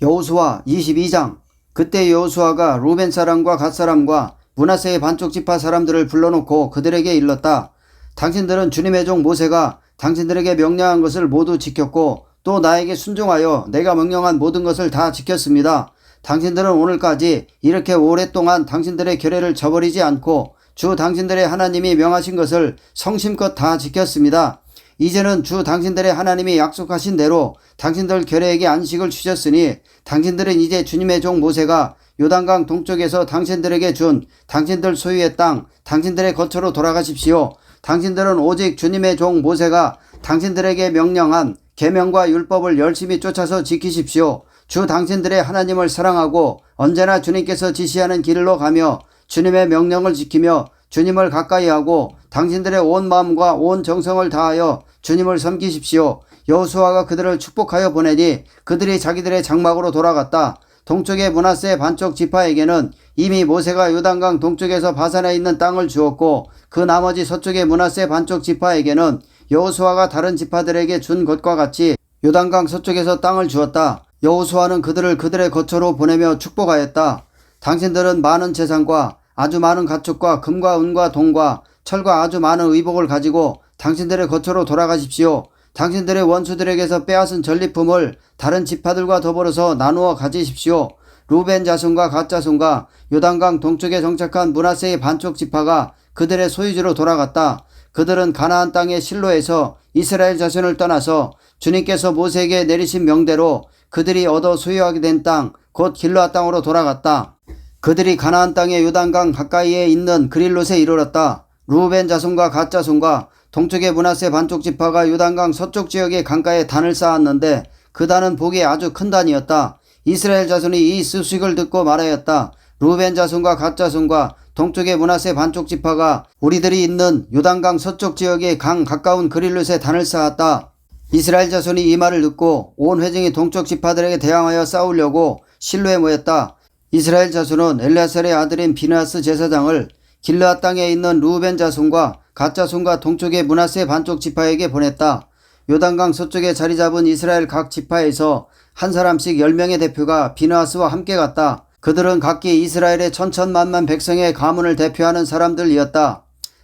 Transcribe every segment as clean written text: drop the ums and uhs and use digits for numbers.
여호수아 22장. 그때 여호수아가 루벤 사람과 갓 사람과 므낫세의 반쪽 지파 사람들을 불러놓고 그들에게 일렀다. 당신들은 주님의 종 모세가 당신들에게 명령한 것을 모두 지켰고 또 나에게 순종하여 내가 명령한 모든 것을 다 지켰습니다. 당신들은 오늘까지 이렇게 오랫동안 당신들의 규례를 저버리지 않고 주 당신들의 하나님이 명하신 것을 성심껏 다 지켰습니다. 이제는 주 당신들의 하나님이 약속하신 대로 당신들 결례에게 안식을 주셨으니 당신들은 이제 주님의 종 모세가 요단강 동쪽에서 당신들에게 준 당신들 소유의 땅 당신들의 거처로 돌아가십시오. 당신들은 오직 주님의 종 모세가 당신들에게 명령한 계명과 율법을 열심히 쫓아서 지키십시오. 주 당신들의 하나님을 사랑하고 언제나 주님께서 지시하는 길로 가며 주님의 명령을 지키며 주님을 가까이하고 당신들의 온 마음과 온 정성을 다하여 주님을 섬기십시오. 여호수아가 그들을 축복하여 보내니 그들이 자기들의 장막으로 돌아갔다. 동쪽의 므낫세 반쪽 지파에게는 이미 모세가 요단강 동쪽에서 바산에 있는 땅을 주었고 그 나머지 서쪽의 므낫세 반쪽 지파에게는 여호수아가 다른 지파들에게 준 것과 같이 요단강 서쪽에서 땅을 주었다. 여호수아는 그들을 그들의 거처로 보내며 축복하였다. 당신들은 많은 재산과 아주 많은 가축과 금과 은과 동과 철과 아주 많은 의복을 가지고 당신들의 거처로 돌아가십시오. 당신들의 원수들에게서 빼앗은 전리품을 다른 지파들과 더불어서 나누어 가지십시오. 루벤 자손과 갓 자손과 요단강 동쪽에 정착한 므낫세의 반쪽 지파가 그들의 소유지로 돌아갔다. 그들은 가나안 땅의 실로에서 이스라엘 자손을 떠나서 주님께서 모세에게 내리신 명대로 그들이 얻어 소유하게 된 땅 곧 길르앗 땅으로 돌아갔다. 그들이 가나안 땅의 요단강 가까이에 있는 그릴롯에 이르렀다. 루벤 자손과 갓 자손과 동쪽의 므낫세 반쪽 지파가 요단강 서쪽 지역의 강가에 단을 쌓았는데 그 단은 보기에 아주 큰 단이었다. 이스라엘 자손이 이 소식을 듣고 말하였다. 루벤 자손과 갓 자손과 동쪽의 므낫세 반쪽 지파가 우리들이 있는 요단강 서쪽 지역의 강 가까운 그릴롯에 단을 쌓았다. 이스라엘 자손이 이 말을 듣고 온 회중이 동쪽 지파들에게 대항하여 싸우려고 실로에 모였다. 이스라엘 자손은 엘레아살의 아들인 비느하스 제사장을 길르앗 땅에 있는 루벤 자손과 갓 자손과 동쪽의 므낫세 반쪽 지파에게 보냈다. 요단강 서쪽에 자리 잡은 이스라엘 각 지파에서 한 사람씩 10명의 대표가 비느하스와 함께 갔다. 그들은 각기 이스라엘의 천천만만 백성의 가문을 대표하는 사람들이었다.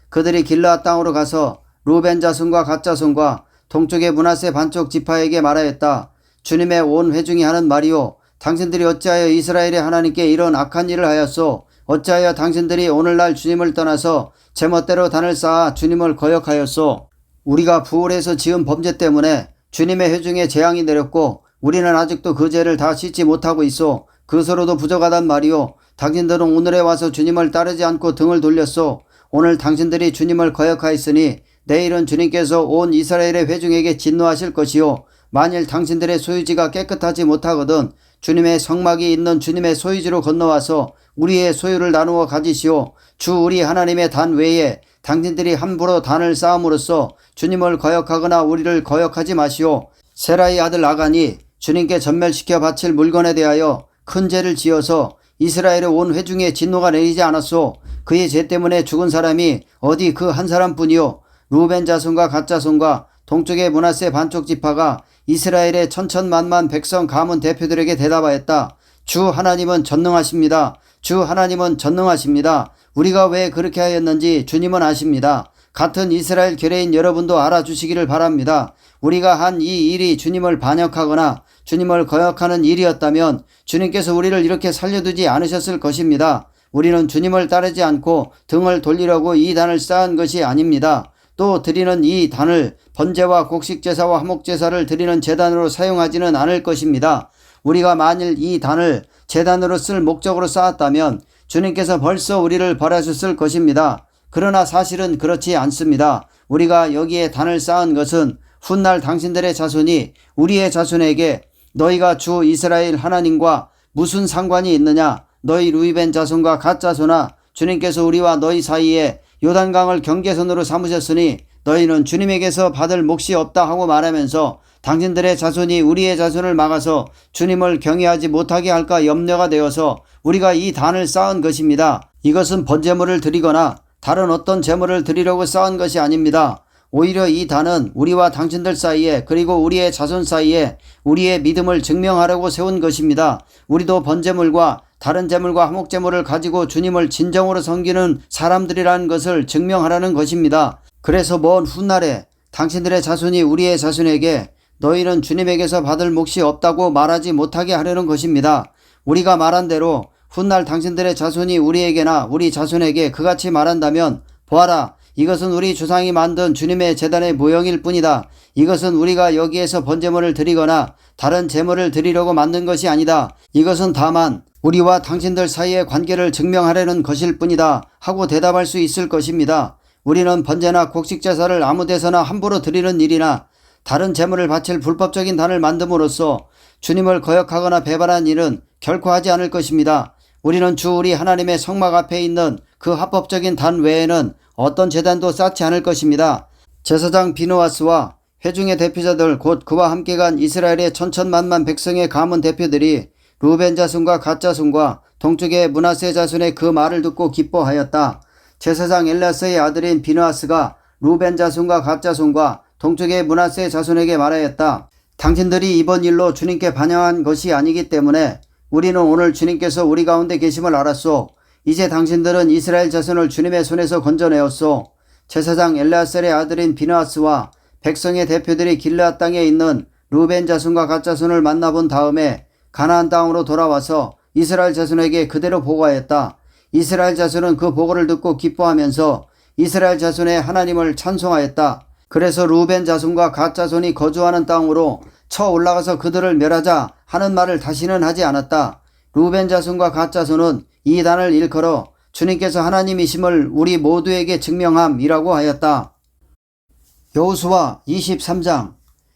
그들이 길르앗 땅으로 가서 루벤 자손과 갓 자손과 동쪽의 므낫세 반쪽 지파에게 말하였다. 주님의 온 회중이 하는 말이요, 당신들이 어찌하여 이스라엘의 하나님께 이런 악한 일을 하였소? 어찌하여 당신들이 오늘날 주님을 떠나서 제멋대로 단을 쌓아 주님을 거역하였소? 우리가 부올에서 지은 범죄 때문에 주님의 회중에 재앙이 내렸고 우리는 아직도 그 죄를 다 씻지 못하고 있소. 그것으로도 부족하단 말이요, 당신들은 오늘에 와서 주님을 따르지 않고 등을 돌렸소. 오늘 당신들이 주님을 거역하였으니 내일은 주님께서 온 이스라엘의 회중에게 진노하실 것이요, 만일 당신들의 소유지가 깨끗하지 못하거든 주님의 성막이 있는 주님의 소유지로 건너와서 우리의 소유를 나누어 가지시오. 주 우리 하나님의 단 외에 당신들이 함부로 단을 쌓음으로써 주님을 거역하거나 우리를 거역하지 마시오. 세라의 아들 아간이 주님께 전멸시켜 바칠 물건에 대하여 큰 죄를 지어서 이스라엘의 온 회중에 진노가 내리지 않았소. 그의 죄 때문에 죽은 사람이 어디 그 한 사람뿐이요, 루벤 자손과 갓 자손과 동쪽의 므낫세 반쪽 지파가 이스라엘의 천천만만 백성 가문 대표들에게 대답하였다. 주 하나님은 전능하십니다. 주 하나님은 전능하십니다. 우리가 왜 그렇게 하였는지 주님은 아십니다. 같은 이스라엘 교례인 여러분도 알아주시기를 바랍니다. 우리가 한 이 일이 주님을 반역하거나 주님을 거역하는 일이었다면 주님께서 우리를 이렇게 살려두지 않으셨을 것입니다. 우리는 주님을 따르지 않고 등을 돌리려고 이 단을 쌓은 것이 아닙니다. 또 드리는 이 단을 번제와 곡식제사와 화목제사를 드리는 제단으로 사용하지는 않을 것입니다. 우리가 만일 이 단을 제단으로 쓸 목적으로 쌓았다면 주님께서 벌써 우리를 벌하셨을 것입니다. 그러나 사실은 그렇지 않습니다. 우리가 여기에 단을 쌓은 것은 훗날 당신들의 자손이 우리의 자손에게 너희가 주 이스라엘 하나님과 무슨 상관이 있느냐, 너희 루이벤 자손과 갓 자손아, 주님께서 우리와 너희 사이에 요단강을 경계선으로 삼으셨으니 너희는 주님에게서 받을 몫이 없다 하고 말하면서 당신들의 자손이 우리의 자손을 막아서 주님을 경외하지 못하게 할까 염려가 되어서 우리가 이 단을 쌓은 것입니다. 이것은 번제물을 드리거나 다른 어떤 제물을 드리려고 쌓은 것이 아닙니다. 오히려 이 단은 우리와 당신들 사이에 그리고 우리의 자손 사이에 우리의 믿음을 증명하려고 세운 것입니다. 우리도 번제물과 다른 제물과 화목제물을 가지고 주님을 진정으로 섬기는 사람들이라는 것을 증명하라는 것입니다. 그래서 먼 훗날에 당신들의 자손이 우리의 자손에게 너희는 주님에게서 받을 몫이 없다고 말하지 못하게 하려는 것입니다. 우리가 말한 대로 훗날 당신들의 자손이 우리에게나 우리 자손에게 그같이 말한다면 보아라, 이것은 우리 조상이 만든 주님의 제단의 모형일 뿐이다. 이것은 우리가 여기에서 번제물을 드리거나 다른 제물을 드리려고 만든 것이 아니다. 이것은 다만 우리와 당신들 사이의 관계를 증명하려는 것일 뿐이다 하고 대답할 수 있을 것입니다. 우리는 번제나 곡식제사를 아무 데서나 함부로 드리는 일이나 다른 제물을 바칠 불법적인 단을 만듦으로써 주님을 거역하거나 배반한 일은 결코 하지 않을 것입니다. 우리는 주 우리 하나님의 성막 앞에 있는 그 합법적인 단 외에는 어떤 제단도 쌓지 않을 것입니다. 제사장 비누아스와 회중의 대표자들 곧 그와 함께 간 이스라엘의 천천만만 백성의 가문 대표들이 루벤 자손과 갓 자손과 동쪽의 므낫세 자손의 그 말을 듣고 기뻐하였다. 제사장 엘리아사의 아들인 비누아스가 루벤 자손과 갓 자손과 동쪽의 므낫세 자손에게 말하였다. 당신들이 이번 일로 주님께 반영한 것이 아니기 때문에 우리는 오늘 주님께서 우리 가운데 계심을 알았소. 이제 당신들은 이스라엘 자손을 주님의 손에서 건져내었소. 제사장 엘리아살의 아들인 비누아스와 백성의 대표들이 길르앗 땅에 있는 루벤 자손과 갓 자손을 만나본 다음에 가나안 땅으로 돌아와서 이스라엘 자손에게 그대로 보고하였다. 이스라엘 자손은 그 보고를 듣고 기뻐하면서 이스라엘 자손의 하나님을 찬송하였다. 그래서 루벤 자손과 갓 자손이 거주하는 땅으로 쳐 올라가서 그들을 멸하자 하는 말을 다시는 하지 않았다. 루벤 자손과 갓 자손은 이 단을 일컬어 주님께서 하나님이심을 우리 모두에게 증명함이라고 하였다. 여호수아 23장.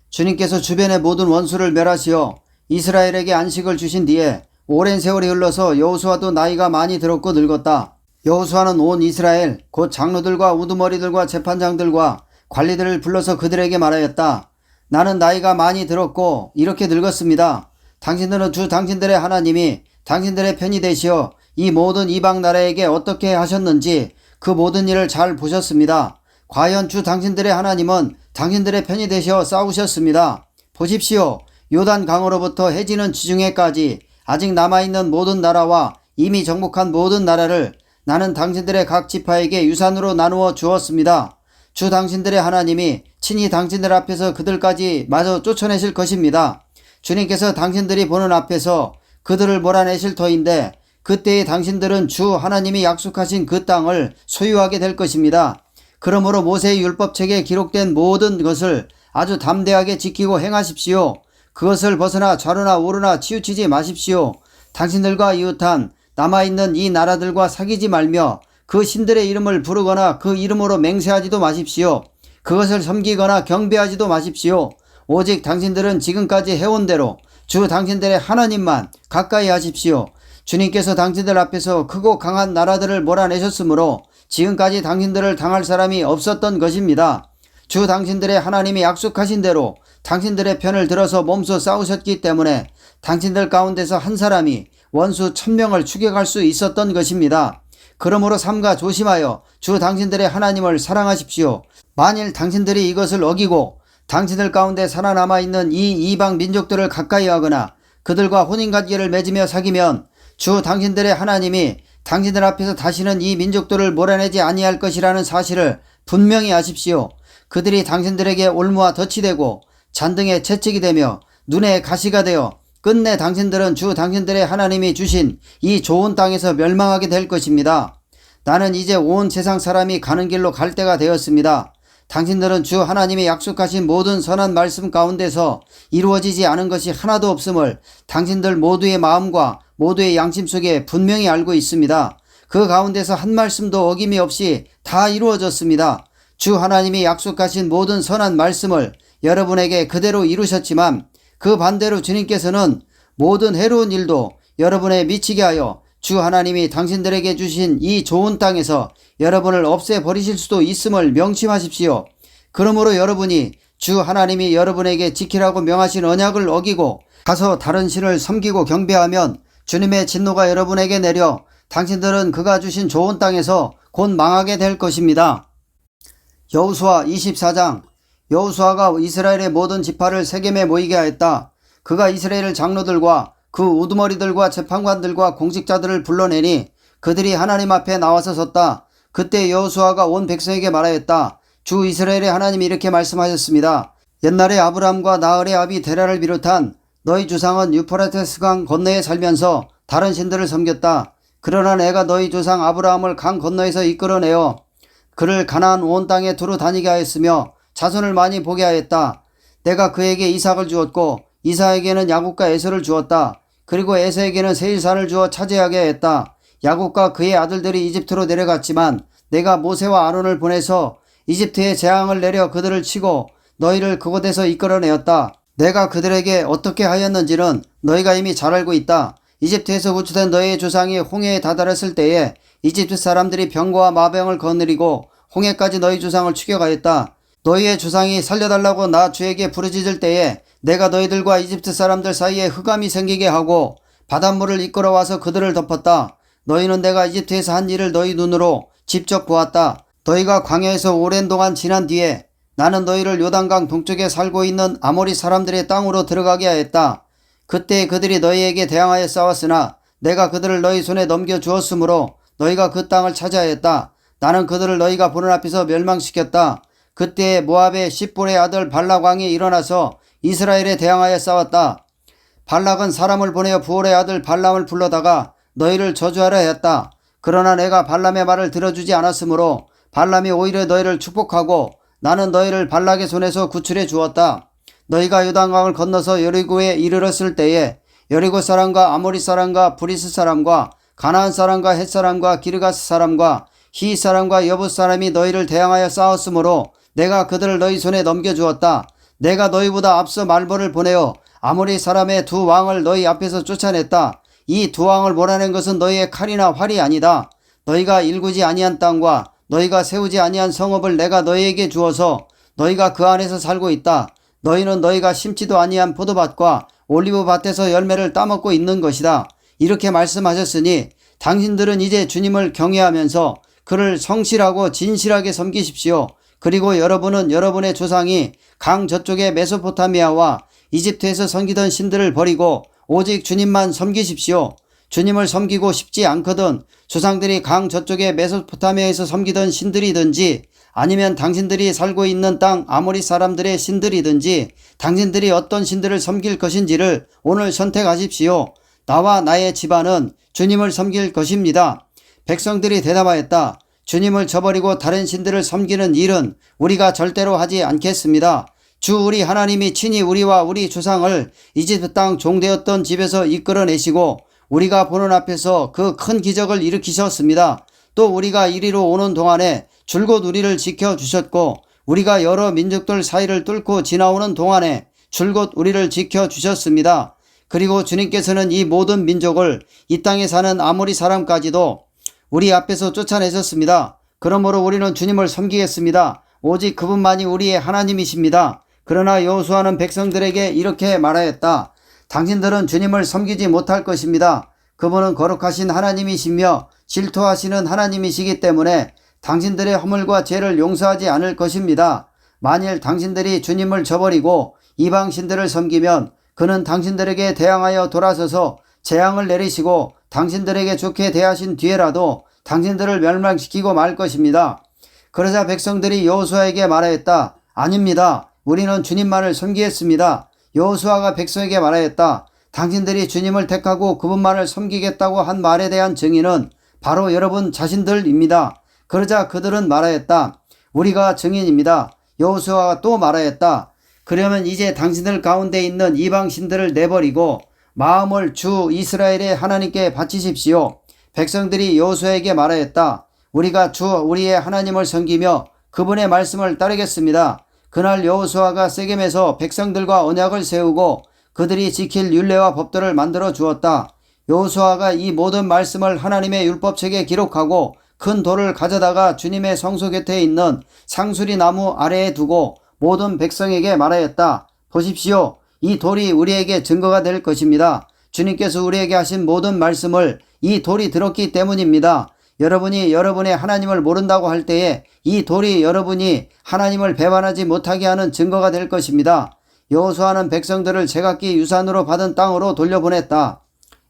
주님께서 주변의 모든 원수를 멸하시어 이스라엘에게 안식을 주신 뒤에 오랜 세월이 흘러서 여호수아도 나이가 많이 들었고 늙었다. 여호수아는 온 이스라엘 곧 장로들과 우두머리들과 재판장들과 관리들을 불러서 그들에게 말하였다. 나는 나이가 많이 들었고 이렇게 늙었습니다. 당신들은 주 당신들의 하나님이 당신들의 편이 되시어 이 모든 이방 나라에게 어떻게 하셨는지 그 모든 일을 잘 보셨습니다. 과연 주 당신들의 하나님은 당신들의 편이 되시어 싸우셨습니다. 보십시오. 요단 강으로부터 해지는 지중해까지 아직 남아있는 모든 나라와 이미 정복한 모든 나라를 나는 당신들의 각 지파에게 유산으로 나누어 주었습니다. 주 당신들의 하나님이 친히 당신들 앞에서 그들까지 마저 쫓아내실 것입니다. 주님께서 당신들이 보는 앞에서 그들을 몰아내실 터인데 그때에 당신들은 주 하나님이 약속하신 그 땅을 소유하게 될 것입니다. 그러므로 모세의 율법책에 기록된 모든 것을 아주 담대하게 지키고 행하십시오. 그것을 벗어나 좌로나 우로나 치우치지 마십시오. 당신들과 이웃한 남아있는 이 나라들과 사귀지 말며 그 신들의 이름을 부르거나 그 이름으로 맹세하지도 마십시오. 그것을 섬기거나 경배하지도 마십시오. 오직 당신들은 지금까지 해온 대로 주 당신들의 하나님만 가까이 하십시오. 주님께서 당신들 앞에서 크고 강한 나라들을 몰아내셨으므로 지금까지 당신들을 당할 사람이 없었던 것입니다. 주 당신들의 하나님이 약속하신 대로 당신들의 편을 들어서 몸소 싸우셨기 때문에 당신들 가운데서 한 사람이 원수 1000명을 추격할 수 있었던 것입니다. 그러므로 삼가 조심하여 주 당신들의 하나님을 사랑하십시오. 만일 당신들이 이것을 어기고 당신들 가운데 살아남아 있는 이 이방 민족들을 가까이 하거나 그들과 혼인관계를 맺으며 사귀면 주 당신들의 하나님이 당신들 앞에서 다시는 이 민족들을 몰아내지 아니할 것이라는 사실을 분명히 아십시오. 그들이 당신들에게 올무와 덫이 되고 잔등에 채찍이 되며 눈에 가시가 되어 끝내 당신들은 주 당신들의 하나님이 주신 이 좋은 땅에서 멸망하게 될 것입니다. 나는 이제 온 세상 사람이 가는 길로 갈 때가 되었습니다. 당신들은 주 하나님이 약속하신 모든 선한 말씀 가운데서 이루어지지 않은 것이 하나도 없음을 당신들 모두의 마음과 모두의 양심 속에 분명히 알고 있습니다. 그 가운데서 한 말씀도 어김이 없이 다 이루어졌습니다. 주 하나님이 약속하신 모든 선한 말씀을 여러분에게 그대로 이루셨지만 그 반대로 주님께서는 모든 해로운 일도 여러분에 미치게 하여 주 하나님이 당신들에게 주신 이 좋은 땅에서 여러분을 없애버리실 수도 있음을 명심하십시오. 그러므로 여러분이 주 하나님이 여러분에게 지키라고 명하신 언약을 어기고 가서 다른 신을 섬기고 경배하면 주님의 진노가 여러분에게 내려 당신들은 그가 주신 좋은 땅에서 곧 망하게 될 것입니다. 여호수아 24장. 여호수아가 이스라엘의 모든 지파를 세겜에 모이게 하였다. 그가 이스라엘 장로들과 그 우두머리들과 재판관들과 공직자들을 불러내니 그들이 하나님 앞에 나와서 섰다. 그때 여호수아가 온 백성에게 말하였다. 주 이스라엘의 하나님이 이렇게 말씀하셨습니다. 옛날에 아브람과 나흘의 아비 데라를 비롯한 너희 주상은 유프라테스강 건너에 살면서 다른 신들을 섬겼다. 그러나 내가 너희 조상 아브라함을 강 건너에서 이끌어내어 그를 가나안 온 땅에 두루 다니게 하였으며 자손을 많이 보게 하였다. 내가 그에게 이삭을 주었고 이삭에게는 야곱과 에서를 주었다. 그리고 에서에게는 세일산을 주어 차지하게 했다. 야곱과 그의 아들들이 이집트로 내려갔지만 내가 모세와 아론을 보내서 이집트에 재앙을 내려 그들을 치고 너희를 그곳에서 이끌어내었다. 내가 그들에게 어떻게 하였는지는 너희가 이미 잘 알고 있다. 이집트에서 구출된 너희의 조상이 홍해에 다다랐을 때에 이집트 사람들이 병거와 마병을 거느리고 홍해까지 너희 조상을 추격하였다. 너희의 조상이 살려달라고 나 주에게 부르짖을 때에 내가 너희들과 이집트 사람들 사이에 흑암이 생기게 하고 바닷물을 이끌어와서 그들을 덮었다. 너희는 내가 이집트에서 한 일을 너희 눈으로 직접 보았다. 너희가 광야에서 오랜 동안 지난 뒤에 나는 너희를 요단강 동쪽에 살고 있는 아모리 사람들의 땅으로 들어가게 하였다. 그때 그들이 너희에게 대항하여 싸웠으나 내가 그들을 너희 손에 넘겨주었으므로 너희가 그 땅을 차지하였다. 나는 그들을 너희가 보는 앞에서 멸망시켰다. 그때 모압의 십볼의 아들 발락왕이 일어나서 이스라엘에 대항하여 싸웠다. 발락은 사람을 보내어 부올의 아들 발람을 불러다가 너희를 저주하려 했다. 그러나 내가 발람의 말을 들어주지 않았으므로 발람이 오히려 너희를 축복하고 나는 너희를 발락의 손에서 구출해 주었다. 너희가 요단강을 건너서 여리고에 이르렀을 때에 여리고 사람과 아모리 사람과 브리스 사람과 가나안 사람과 헷 사람과 기르가스 사람과 히 사람과 여부 사람이 너희를 대항하여 싸웠으므로 내가 그들을 너희 손에 넘겨주었다. 내가 너희보다 앞서 말벌을 보내어 아모리 사람의 두 왕을 너희 앞에서 쫓아냈다. 이 두 왕을 몰아낸 것은 너희의 칼이나 활이 아니다. 너희가 일구지 아니한 땅과 너희가 세우지 아니한 성읍을 내가 너희에게 주어서 너희가 그 안에서 살고 있다. 너희는 너희가 심지도 아니한 포도밭과 올리브밭에서 열매를 따먹고 있는 것이다. 이렇게 말씀하셨으니 당신들은 이제 주님을 경외하면서 그를 성실하고 진실하게 섬기십시오. 그리고 여러분은 여러분의 조상이 강 저쪽의 메소포타미아와 이집트에서 섬기던 신들을 버리고 오직 주님만 섬기십시오. 주님을 섬기고 싶지 않거든 조상들이 강 저쪽의 메소포타미아에서 섬기던 신들이든지 아니면 당신들이 살고 있는 땅 아모리 사람들의 신들이든지 당신들이 어떤 신들을 섬길 것인지를 오늘 선택하십시오. 나와 나의 집안은 주님을 섬길 것입니다. 백성들이 대답하였다. 주님을 저버리고 다른 신들을 섬기는 일은 우리가 절대로 하지 않겠습니다. 주 우리 하나님이 친히 우리와 우리 조상을 이집트 땅 종되었던 집에서 이끌어내시고 우리가 보는 앞에서 그 큰 기적을 일으키셨습니다. 또 우리가 이리로 오는 동안에 줄곧 우리를 지켜주셨고 우리가 여러 민족들 사이를 뚫고 지나오는 동안에 줄곧 우리를 지켜주셨습니다. 그리고 주님께서는 이 모든 민족을 이 땅에 사는 아모리 사람까지도 우리 앞에서 쫓아내셨습니다. 그러므로 우리는 주님을 섬기겠습니다. 오직 그분만이 우리의 하나님이십니다. 그러나 여호수아는 백성들에게 이렇게 말하였다. 당신들은 주님을 섬기지 못할 것입니다. 그분은 거룩하신 하나님이시며 질투하시는 하나님이시기 때문에 당신들의 허물과 죄를 용서하지 않을 것입니다. 만일 당신들이 주님을 저버리고 이방신들을 섬기면 그는 당신들에게 대항하여 돌아서서 재앙을 내리시고 당신들에게 좋게 대하신 뒤에라도 당신들을 멸망시키고 말 것입니다. 그러자 백성들이 여호수아에게 말하였다. 아닙니다. 우리는 주님만을 섬기겠습니다. 여호수아가 백성에게 말하였다. 당신들이 주님을 택하고 그분만을 섬기겠다고 한 말에 대한 증인은 바로 여러분 자신들입니다. 그러자 그들은 말하였다. 우리가 증인입니다. 여호수아가 또 말하였다. 그러면 이제 당신들 가운데 있는 이방신들을 내버리고 마음을 주 이스라엘의 하나님께 바치십시오. 백성들이 여호수아에게 말하였다. 우리가 주 우리의 하나님을 섬기며 그분의 말씀을 따르겠습니다. 그날 여호수아가 세겜에서 백성들과 언약을 세우고 그들이 지킬 율례와 법도를 만들어 주었다. 여호수아가 이 모든 말씀을 하나님의 율법책에 기록하고 큰 돌을 가져다가 주님의 성소 곁에 있는 상수리 나무 아래에 두고 모든 백성에게 말하였다. 보십시오. 이 돌이 우리에게 증거가 될 것입니다. 주님께서 우리에게 하신 모든 말씀을 이 돌이 들었기 때문입니다. 여러분이 여러분의 하나님을 모른다고 할 때에 이 돌이 여러분이 하나님을 배반하지 못하게 하는 증거가 될 것입니다. 여호수아는 백성들을 제각기 유산으로 받은 땅으로 돌려보냈다.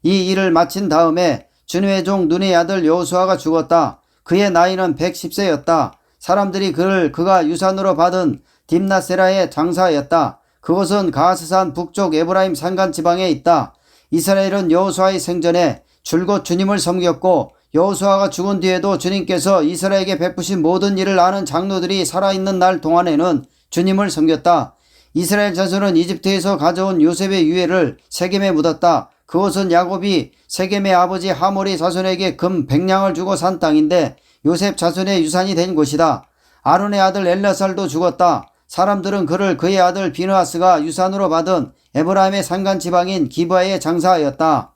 이 일을 마친 다음에 주님의 종 눈의 아들 여호수아가 죽었다. 그의 나이는 110세였다. 사람들이 그가 유산으로 받은 딥나세라의 장사였다. 그곳은 가스산 북쪽 에브라임 산간 지방에 있다. 이스라엘은 여호수아의 생전에 줄곧 주님을 섬겼고 여호수아가 죽은 뒤에도 주님께서 이스라엘에게 베푸신 모든 일을 아는 장로들이 살아있는 날 동안에는 주님을 섬겼다. 이스라엘 자손은 이집트에서 가져온 요셉의 유해를 세겜에 묻었다. 그것은 야곱이 세겜의 아버지 하몰의 자손에게 금 100냥을 주고 산 땅인데 요셉 자손의 유산이 된 곳이다. 아론의 아들 엘라살도 죽었다. 사람들은 그의 아들 비느하스가 유산으로 받은 에브라임의 산간 지방인 기브아에 장사하였다.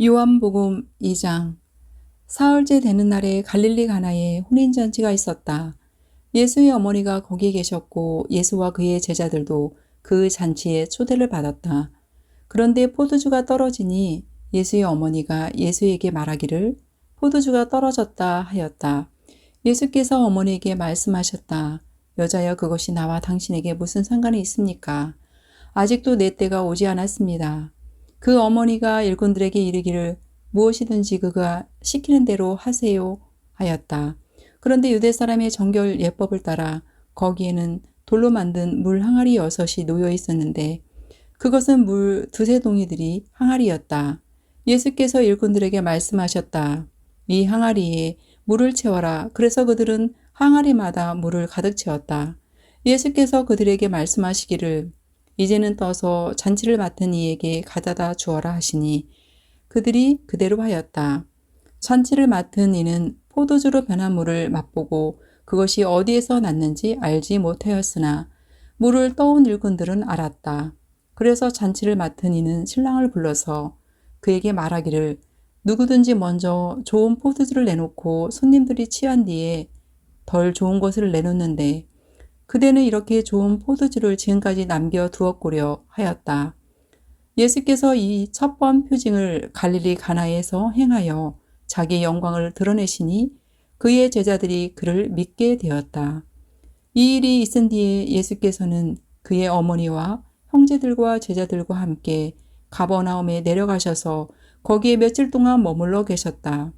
요한복음 2장. 사흘째 되는 날에 갈릴리 가나에 혼인잔치가 있었다. 예수의 어머니가 거기 계셨고 예수와 그의 제자들도 그 잔치에 초대를 받았다. 그런데 포도주가 떨어지니 예수의 어머니가 예수에게 말하기를 포도주가 떨어졌다 하였다. 예수께서 어머니에게 말씀하셨다. 여자여, 그것이 나와 당신에게 무슨 상관이 있습니까? 아직도 내 때가 오지 않았습니다. 그 어머니가 일꾼들에게 이르기를 무엇이든지 그가 시키는 대로 하세요 하였다. 그런데 유대 사람의 정결 예법을 따라 거기에는 돌로 만든 물 항아리 6이 놓여 있었는데 그것은 물 2-3동이들이 항아리였다. 예수께서 일꾼들에게 말씀하셨다. 이 항아리에 물을 채워라. 그래서 그들은 항아리마다 물을 가득 채웠다. 예수께서 그들에게 말씀하시기를 이제는 떠서 잔치를 맡은 이에게 가져다 주어라 하시니 그들이 그대로 하였다. 잔치를 맡은 이는 포도주로 변한 물을 맛보고 그것이 어디에서 났는지 알지 못하였으나 물을 떠온 일꾼들은 알았다. 그래서 잔치를 맡은 이는 신랑을 불러서 그에게 말하기를 누구든지 먼저 좋은 포도주를 내놓고 손님들이 취한 뒤에 덜 좋은 것을 내놓는데 그대는 이렇게 좋은 포도주를 지금까지 남겨두었구려 하였다. 예수께서 이 첫 번 표징을 갈릴리 가나에서 행하여 자기의 영광을 드러내시니 그의 제자들이 그를 믿게 되었다. 이 일이 있은 뒤에 예수께서는 그의 어머니와 형제들과 제자들과 함께 가버나움에 내려가셔서 거기에 며칠 동안 머물러 계셨다.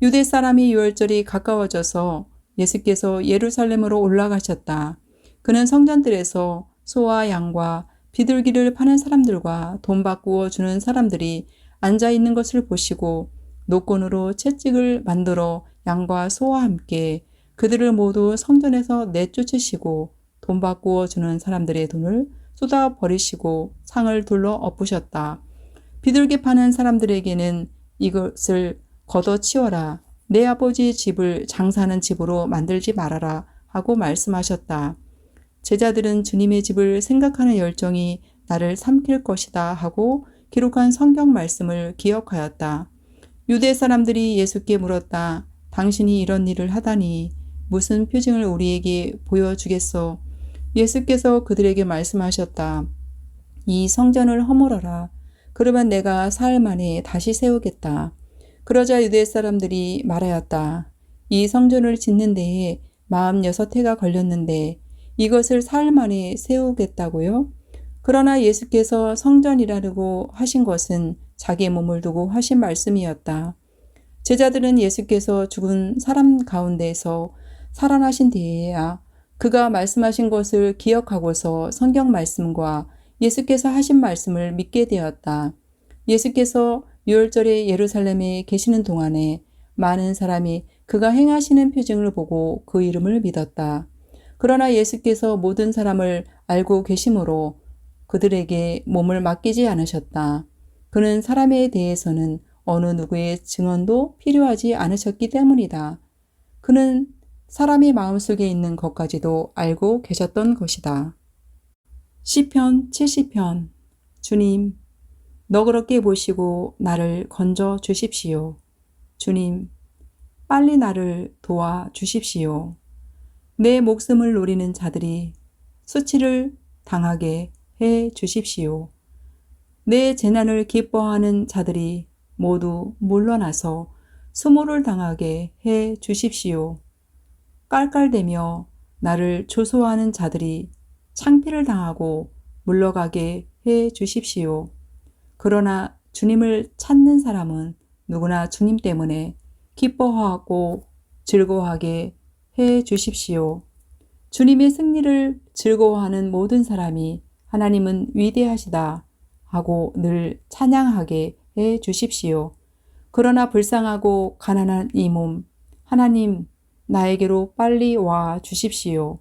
유대 사람이 유월절이 가까워져서 예수께서 예루살렘으로 올라가셨다. 그는 성전들에서 소와 양과 비둘기를 파는 사람들과 돈 바꾸어 주는 사람들이 앉아 있는 것을 보시고 노건으로 채찍을 만들어 양과 소와 함께 그들을 모두 성전에서 내쫓으시고 돈 바꾸어 주는 사람들의 돈을 쏟아 버리시고 상을 둘러 엎으셨다. 비둘기 파는 사람들에게는 이것을 걷어치워라. 내 아버지의 집을 장사하는 집으로 만들지 말아라 하고 말씀하셨다. 제자들은 주님의 집을 생각하는 열정이 나를 삼킬 것이다 하고 기록한 성경 말씀을 기억하였다. 유대 사람들이 예수께 물었다. 당신이 이런 일을 하다니 무슨 표징을 우리에게 보여주겠소? 예수께서 그들에게 말씀하셨다. 이 성전을 허물어라. 그러면 내가 사흘 만에 다시 세우겠다. 그러자 유대 사람들이 말하였다. 이 성전을 짓는 데에 46해가 걸렸는데 이것을 사흘 만에 세우겠다고요? 그러나 예수께서 성전이라고 하신 것은 자기의 몸을 두고 하신 말씀이었다. 제자들은 예수께서 죽은 사람 가운데서 살아나신 뒤에야 그가 말씀하신 것을 기억하고서 성경 말씀과 예수께서 하신 말씀을 믿게 되었다. 예수께서 유월절에 예루살렘에 계시는 동안에 많은 사람이 그가 행하시는 표징을 보고 그 이름을 믿었다. 그러나 예수께서 모든 사람을 알고 계심으로 그들에게 몸을 맡기지 않으셨다. 그는 사람에 대해서는 어느 누구의 증언도 필요하지 않으셨기 때문이다. 그는 사람의 마음속에 있는 것까지도 알고 계셨던 것이다. 시편 70편. 주님, 너그럽게 보시고 나를 건져 주십시오. 주님, 빨리 나를 도와 주십시오. 내 목숨을 노리는 자들이 수치를 당하게 해 주십시오. 내 재난을 기뻐하는 자들이 모두 물러나서 수모를 당하게 해 주십시오. 깔깔대며 나를 조소하는 자들이 창피를 당하고 물러가게 해 주십시오. 그러나 주님을 찾는 사람은 누구나 주님 때문에 기뻐하고 즐거워하게 해 주십시오. 주님의 승리를 즐거워하는 모든 사람이 하나님은 위대하시다 하고 늘 찬양하게 해 주십시오. 그러나 불쌍하고 가난한 이 몸, 하나님 나에게로 빨리 와 주십시오.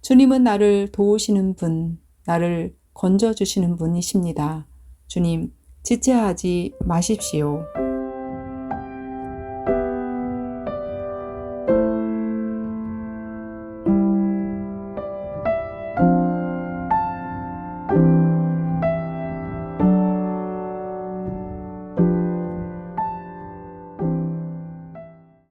주님은 나를 도우시는 분, 나를 건져주시는 분이십니다. 주님, 지체하지 마십시오.